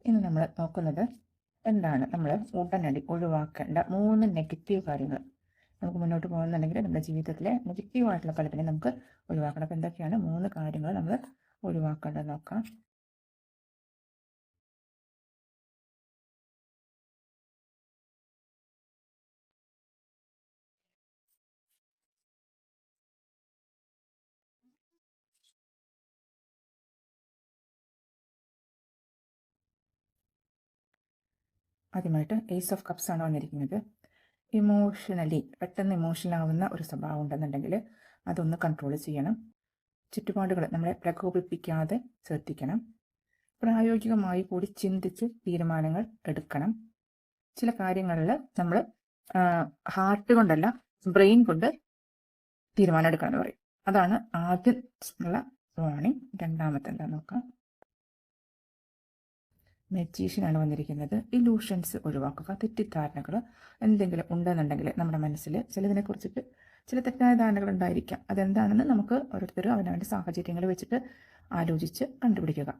ഇന്ന് നമ്മൾ നോക്കുന്നത് എന്താണ് നമ്മൾ ഉടനടി ഒഴിവാക്കേണ്ട 3 നെഗറ്റീവ് കാര്യങ്ങൾ. നമുക്ക് മുന്നോട്ട് പോകുന്നുണ്ടെങ്കിൽ നമ്മുടെ ജീവിതത്തിലെ നെഗറ്റീവായിട്ടുള്ള പലതിനെ നമുക്ക് ഒഴിവാക്കണം. അപ്പോൾ എന്തൊക്കെയാണ് 3 കാര്യങ്ങൾ നമ്മൾ ഒഴിവാക്കേണ്ടത് നോക്കാം. ആദ്യമായിട്ട് ഏസ് ഓഫ് കപ്സ് ആണ് വന്നിരിക്കുന്നത്. ഇമോഷണലി പെട്ടെന്ന് ഇമോഷണൽ ആവുന്ന ഒരു സ്വഭാവം ഉണ്ടെന്നുണ്ടെങ്കിൽ അതൊന്ന് കൺട്രോൾ ചെയ്യണം. ചുറ്റുപാടുകൾ നമ്മളെ പ്രകോപിപ്പിക്കാതെ ശ്രദ്ധിക്കണം. പ്രായോഗികമായി കൂടി ചിന്തിച്ച് തീരുമാനങ്ങൾ എടുക്കണം. ചില കാര്യങ്ങളിൽ നമ്മൾ ഹാർട്ട് കൊണ്ടല്ല ബ്രെയിൻ കൊണ്ട് തീരുമാനം എടുക്കണം എന്ന് പറയും. അതാണ് ആദ്യം ഉള്ള വാണിംഗ്. രണ്ടാമത്തെ എന്താ നോക്കാം. മെജീഷ്യനാണ് വന്നിരിക്കുന്നത്. ഇലൂഷൻസ് ഒഴിവാക്കുക. തെറ്റിദ്ധാരണകൾ എന്തെങ്കിലും ഉണ്ടെന്നുണ്ടെങ്കിൽ നമ്മുടെ മനസ്സിൽ ചിലതിനെക്കുറിച്ചിട്ട് ചില തെറ്റായ ധാരണകൾ ഉണ്ടായിരിക്കാം. അതെന്താണെന്ന് നമുക്ക് ഓരോരുത്തരും അവനവൻ്റെ സാഹചര്യങ്ങൾ വെച്ചിട്ട് ആലോചിച്ച് കണ്ടുപിടിക്കുക.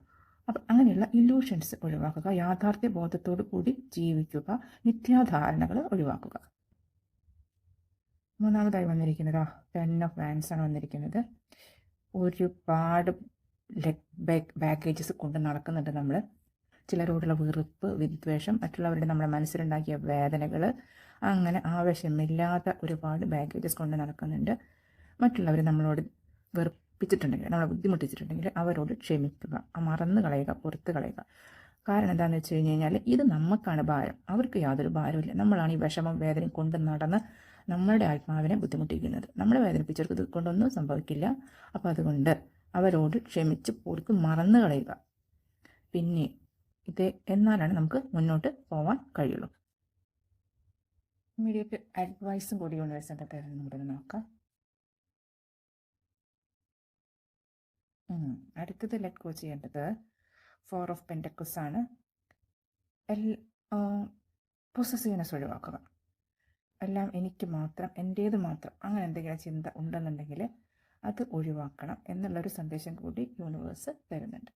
അപ്പം അങ്ങനെയുള്ള ഇലൂഷൻസ് ഒഴിവാക്കുക. യാഥാർത്ഥ്യ ബോധത്തോടു കൂടി ജീവിക്കുക. മിഥ്യാധാരണകൾ ഒഴിവാക്കുക. മൂന്നാമതായി വന്നിരിക്കുന്നത് 10 ഓഫ് വാൻസ് ആണ് വന്നിരിക്കുന്നത്. ഒരുപാട് ബാഗേജസ് കൊണ്ട് നടക്കുന്നുണ്ട് നമ്മൾ. ചിലരോടുള്ള വെറുപ്പ്, വിദ്വേഷം, മറ്റുള്ളവരുടെ നമ്മുടെ മനസ്സിലുണ്ടാക്കിയ വേദനകൾ, അങ്ങനെ ആവശ്യമില്ലാത്ത ഒരുപാട് ബാഗേജസ് കൊണ്ട് നടക്കുന്നുണ്ട്. മറ്റുള്ളവർ നമ്മളോട് വെറുപ്പിച്ചിട്ടുണ്ടെങ്കിൽ, നമ്മളെ ബുദ്ധിമുട്ടിച്ചിട്ടുണ്ടെങ്കിൽ അവരോട് ക്ഷമിക്കുക, മറന്നു കളയുക, പുറത്ത് കളയുക. കാരണം എന്താണെന്ന് വെച്ച് കഴിഞ്ഞാൽ ഇത് നമുക്കാണ് ഭാരം, അവർക്ക് യാതൊരു ഭാരമില്ല. നമ്മളാണ് ഈ വിഷമം വേദനയും കൊണ്ട് നടന്ന് നമ്മളുടെ ആത്മാവിനെ ബുദ്ധിമുട്ടിക്കുന്നത്. നമ്മളെ വേദനിപ്പിച്ചവർക്ക് ഇത് കൊണ്ടൊന്നും സംഭവിക്കില്ല. അപ്പോൾ അതുകൊണ്ട് അവരോട് ക്ഷമിച്ച് പുറത്ത് മറന്നു കളയുക. പിന്നെ എന്നാലാണ് നമുക്ക് മുന്നോട്ട് പോകാൻ കഴിയുള്ളൂ. ഇമ്മീഡിയറ്റ് അഡ്വൈസും കൂടി യൂണിവേഴ്സിൻ്റെ തരുന്നുണ്ടെന്ന് നോക്കാം. അടുത്തത് ലെറ്റ് ഗോ ചെയ്യേണ്ടത് 4 ഓഫ് പെൻറ്റക്കിൾസ് ആണ്. പൊസസീവ്നെസ് ഒഴിവാക്കുക. എല്ലാം എനിക്ക് മാത്രം, എൻ്റേത് മാത്രം, അങ്ങനെ എന്തെങ്കിലും ചിന്ത ഉണ്ടെന്നുണ്ടെങ്കിൽ അത് ഒഴിവാക്കണം എന്നുള്ളൊരു സന്ദേശം കൂടി യൂണിവേഴ്സ് തരുന്നുണ്ട്.